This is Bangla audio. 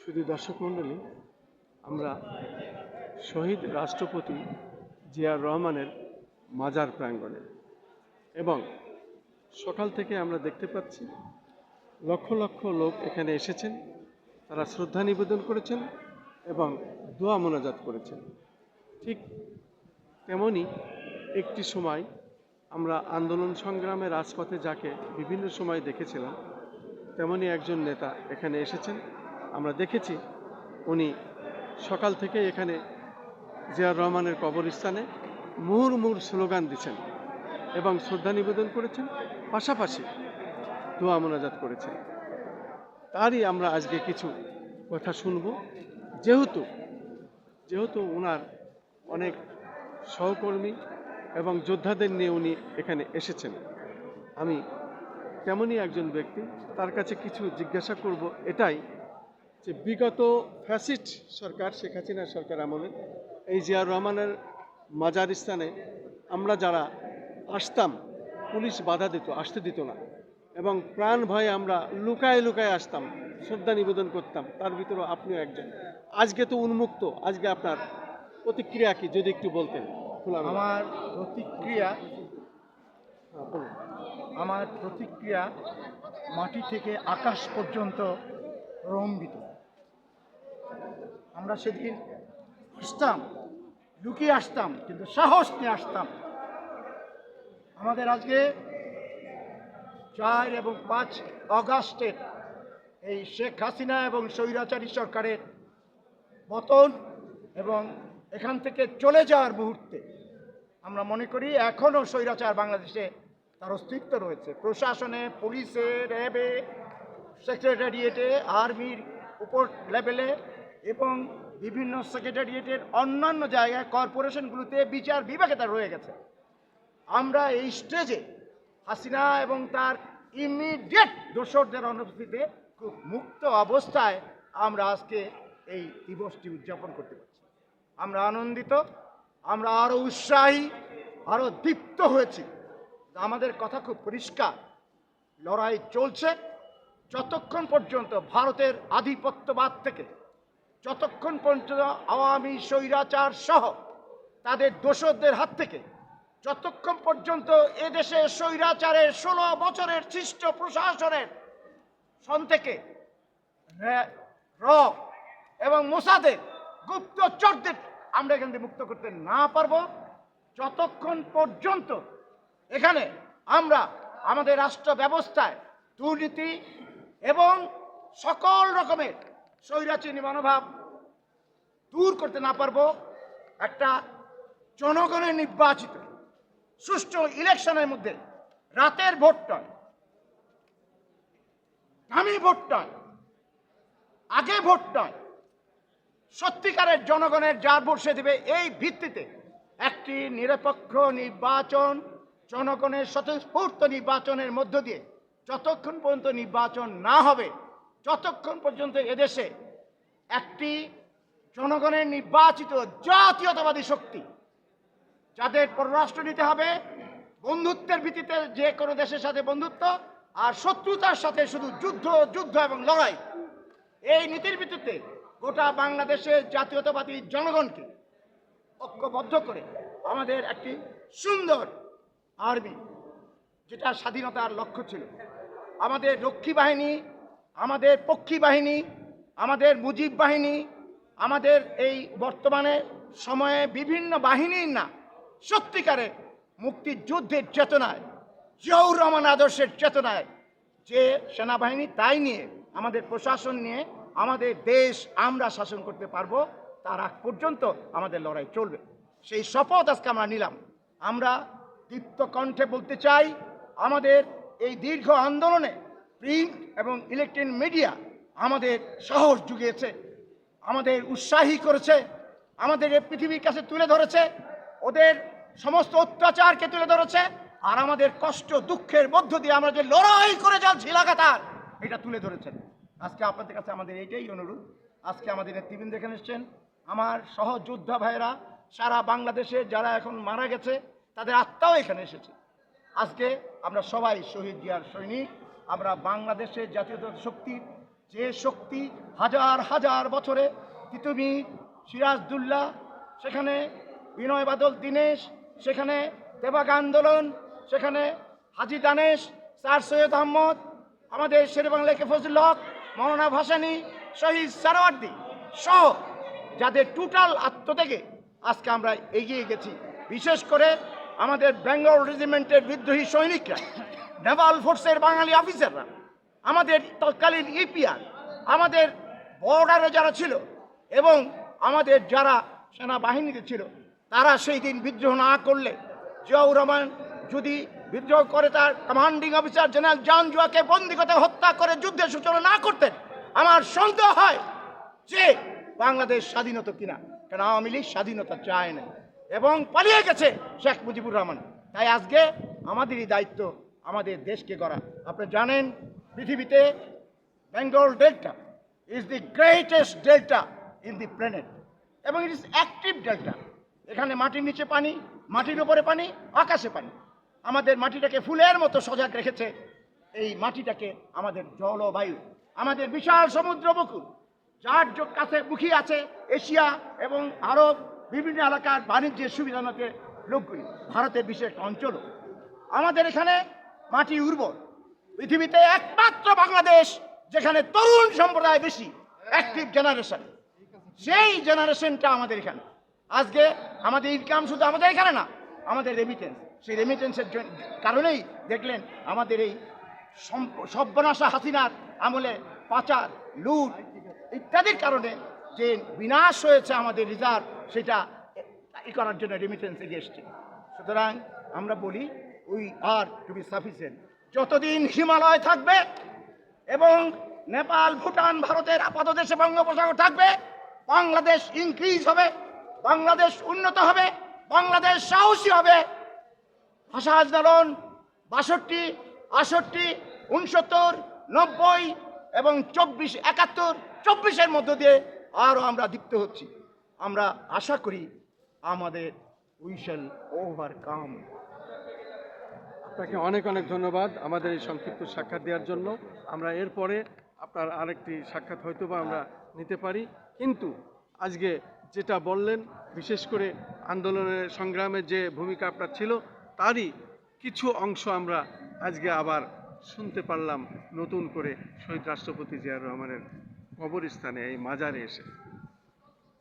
শুধু দর্শক মণ্ডলী, আমরা শহীদ রাষ্ট্রপতি জিয়াউর রহমানের মাজার প্রাঙ্গণে এবং সকাল থেকে আমরা দেখতে পাচ্ছি লক্ষ লক্ষ লোক এখানে এসেছেন। তারা শ্রদ্ধা নিবেদন করেছেন এবং দোয়া মোনাজাত করেছেন। ঠিক তেমনই একটি সময় আমরা আন্দোলন সংগ্রামে রাজপথে যাকে বিভিন্ন সময় দেখেছিলাম, তেমনই একজন নেতা এখানে এসেছেন। আমরা দেখেছি উনি সকাল থেকে এখানে জিয়াউর রহমানের কবরস্থানে মুহুর্মুহুর স্লোগান দিচ্ছেন এবং শ্রদ্ধা নিবেদন করেছেন, পাশাপাশি দোয়া মোনাজাত করেছেন। তারই আমরা আজকে কিছু কথা শুনব। যেহেতু ওনার অনেক সহকর্মী এবং যোদ্ধাদের নিয়ে উনি এখানে এসেছেন, আমি তেমনই একজন ব্যক্তি, তার কাছে কিছু জিজ্ঞাসা করব। এটাই যে বিগত ফ্যাসিস্ট সরকার, শেখ হাসিনা সরকার আমলে এই জিয়াউর রহমানের মাজার স্থানে আমরা যারা আসতাম, পুলিশ বাধা দিত, আসতে দিত না এবং প্রাণ ভয়ে আমরা লুকায় লুকায় আসতাম, শ্রদ্ধা নিবেদন করতাম। তার ভিতরেও আপনিও একজন। আজকে তো উন্মুক্ত, আজকে আপনার প্রতিক্রিয়া কি যদি একটু বলতেন? আমার প্রতিক্রিয়া মাটি থেকে আকাশ পর্যন্ত রম্বিত। আমরা সেদিন আসতাম, লুকিয়ে আসতাম, কিন্তু সাহস নিয়ে আসতাম। আমাদের আজকে 4 এবং 5 অগাস্টের এই শেখ হাসিনা এবং স্বৈরাচারী সরকারের পতন এবং এখান থেকে চলে যাওয়ার মুহূর্তে আমরা মনে করি এখনও স্বৈরাচার বাংলাদেশে তার অস্তিত্ব রয়েছে। প্রশাসনে, পুলিশে, র্যাবে, সেক্রেটারিয়েটে, আর্মির উপর লেভেলে এবং বিভিন্ন সেক্রেটারিয়েটের অন্যান্য জায়গায়, কর্পোরেশনগুলোতে বিচার বিভাগে তার রয়ে গেছে। আমরা এই স্টেজে হাসিনা এবং তার ইমিডিয়েট দোসরদের অনুপস্থিতিতে খুব মুক্ত অবস্থায় আমরা আজকে এই দিবসটি উদযাপন করতে পারছি। আমরা আনন্দিত, আমরা আরও উৎসাহী, আরও দীপ্ত হয়েছি। আমাদের কথা খুব পরিষ্কার, লড়াই চলছে যতক্ষণ পর্যন্ত ভারতের আধিপত্যবাদ থেকে, যতক্ষণ পর্যন্ত আওয়ামী স্বৈরাচার সহ তাদের দোসরদের হাত থেকে, যতক্ষণ পর্যন্ত এদেশে স্বৈরাচারের 16 বছরের সৃষ্ট প্রশাসনের সন থেকে র এবং মোসাদের গুপ্তচরদের আমরা এখান থেকে মুক্ত করতে না পারবো, যতক্ষণ পর্যন্ত এখানে আমরা আমাদের রাষ্ট্র ব্যবস্থায় দুর্নীতি এবং সকল রকমের স্বৈরাচারী মনোভাব দূর করতে না পারবো, একটা জনগণের নির্বাচিত সুষ্ঠু ইলেকশনের মধ্যে রাতের ভোট নয়, দামি ভোট নয়, আগে ভোট নয়, সত্যিকারের জনগণের যার ভোট সে দেবে, এই ভিত্তিতে একটি নিরপেক্ষ নির্বাচন, জনগণের স্বতঃস্ফূর্ত নির্বাচনের মধ্য দিয়ে যতক্ষণ পর্যন্ত নির্বাচন না হবে, যতক্ষণ পর্যন্ত এদেশে একটি জনগণের নির্বাচিত জাতীয়তাবাদী শক্তি, যাদের পররাষ্ট্রনীতি হবে বন্ধুত্বের ভিত্তিতে, যে কোনো দেশের সাথে বন্ধুত্ব, আর শত্রুতার সাথে শুধু যুদ্ধ যুদ্ধ এবং লড়াই, এই নীতির ভিত্তিতে গোটা বাংলাদেশের জাতীয়তাবাদী জনগণকে ঐক্যবদ্ধ করে আমাদের একটি সুন্দর আর্মি, যেটা স্বাধীনতার লক্ষ্য ছিল, আমাদের রক্ষী বাহিনী, আমাদের পক্ষী বাহিনী, আমাদের মুজিব বাহিনী, আমাদের এই বর্তমানে সময়ে বিভিন্ন বাহিনীর না, সত্যিকারে মুক্তিযুদ্ধের চেতনায়, জিয়াউর রহমান আদর্শের চেতনায় যে সেনাবাহিনী, তাই নিয়ে আমাদের প্রশাসন নিয়ে আমাদের দেশ আমরা শাসন করতে পারবো, তার আগ পর্যন্ত আমাদের লড়াই চলবে। সেই শপথ আজকে আমরা নিলাম। আমরা দীপ্ত কণ্ঠে বলতে চাই, আমাদের এই দীর্ঘ আন্দোলনে প্রিন্ট এবং ইলেকট্রনিক মিডিয়া আমাদের সাহস জুগিয়েছে, আমাদের উৎসাহী করেছে, আমাদের পৃথিবীর কাছে তুলে ধরেছে, ওদের সমস্ত অত্যাচারকে তুলে ধরেছে, আর আমাদের কষ্ট দুঃখের মধ্য দিয়ে আমরা যে লড়াই করে যাচ্ছি লাগাতার, এটা তুলে ধরেছেন। আজকে আপনাদের কাছে আমাদের এইটাই অনুরোধ, আজকে আমাদের নেতৃবৃন্দ এখানে এসেছেন, আমার সহযোদ্ধা ভাইয়েরা সারা বাংলাদেশে যারা এখন মারা গেছে তাদের আত্মাও এখানে এসেছে। আজকে আমরা সবাই শহীদ জিয়ার সৈনিক, আমরা বাংলাদেশের জাতীয়তা শক্তির যে শক্তি হাজার হাজার বছরে তিতুমির, সিরাজদুল্লাহ, সেখানে বিনয় বাদল দীনেশ, সেখানে দেবাগ আন্দোলন, সেখানে হাজী দানেশ, স্যার সৈয়দ আহমদ, আমাদের শেরেবাংলা কে ফজলুল হক, মৌলানা ভাসানী, শহীদ সারাওয়ার্দী সহ যাদের টোটাল আত্মত্যাগে আজকে আমরা এগিয়ে গেছি। বিশেষ করে আমাদের বেঙ্গল রেজিমেন্টের বিদ্রোহী সৈনিকরা, নেভাল ফোর্সের বাঙালি অফিসাররা, আমাদের তৎকালীন ইপিআর, আমাদের বর্ডারে যারা ছিল এবং আমাদের যারা সেনাবাহিনীতে ছিল, তারা সেই দিন বিদ্রোহ না করলে, জিয়াউর রহমান যদি বিদ্রোহ করে তার কমান্ডিং অফিসার জেনারেল জন জুয়াকে বন্দী করে হত্যা করে যুদ্ধের সূচনা না করতেন, আমার সন্দেহ হয় যে বাংলাদেশ স্বাধীনতা কিনা। কেন আওয়ামী লীগ স্বাধীনতা চায় না এবং পালিয়ে গেছে শেখ মুজিবুর রহমান। তাই আজকে আমাদেরই দায়িত্ব আমাদের দেশকে গড়া। আপনি জানেন পৃথিবীতে Bengal delta is the greatest delta in the planet এবং ইট ইজ অ্যাক্টিভ ডেল্টা। এখানে মাটির নিচে পানি, মাটির উপরে পানি, আকাশে পানি। আমাদের মাটিটাকে ফুলের মতো সজাগ রেখেছে এই মাটিটাকে আমাদের জলবায়ু, আমাদের বিশাল সমুদ্র উপকূল, যার কাছে মুখী আছে এশিয়া এবং আরব বিভিন্ন এলাকার বাণিজ্যের সুবিধা মতে লোকগুলি। ভারতের বিশেষ অঞ্চলও আমাদের এখানে মাটি উর্বর। পৃথিবীতে একমাত্র বাংলাদেশ যেখানে তরুণ সম্প্রদায় বেশি, অ্যাক্টিভ জেনারেশন, সেই জেনারেশনটা আমাদের এখানে। আজকে আমাদের ইনকাম শুধু আমাদের এখানে না, আমাদের রেমিটেন্স, সেই রেমিটেন্সের কারণেই দেখলেন আমাদের এই সর্বনাশা হাসিনার আমলে পাচার, লুট ইত্যাদির কারণে যে বিনাশ হয়েছে আমাদের রিজার্ভ, সেটা করার জন্য রেমিটেন্স এগিয়ে এসছে। সুতরাং আমরা বলি we are to be sufficient. যতদিন হিমালয় থাকবে এবং নেপাল, ভুটান, ভারতের আপাতদেশে বঙ্গোপসাগর থাকবে, বাংলাদেশ ইনক্রিজ হবে, বাংলাদেশ উন্নত হবে, বাংলাদেশ সাহসী হবে। ভাষা আন্দোলন 62, 68, 69, 90 এবং 24, 71, 24-এর মধ্য দিয়ে আরও আমরা দীপ্ত হচ্ছি। আমরা আশা করি আমাদের উই শ্যাল ওভারকাম। আপনাকে অনেক অনেক ধন্যবাদ আমাদের এই সংক্ষিপ্ত সাক্ষাৎ দেওয়ার জন্য। আমরা এরপরে আপনার আরেকটি সাক্ষাৎ হয়তো বা আমরা নিতে পারি, কিন্তু আজকে যেটা বললেন, বিশেষ করে আন্দোলনের সংগ্রামে যে ভূমিকা আপনার ছিল, তারই কিছু অংশ আমরা আজকে আবার শুনতে পারলাম নতুন করে শহীদ রাষ্ট্রপতি জিয়াউর রহমানের কবরস্থানে এই মাজারে এসে।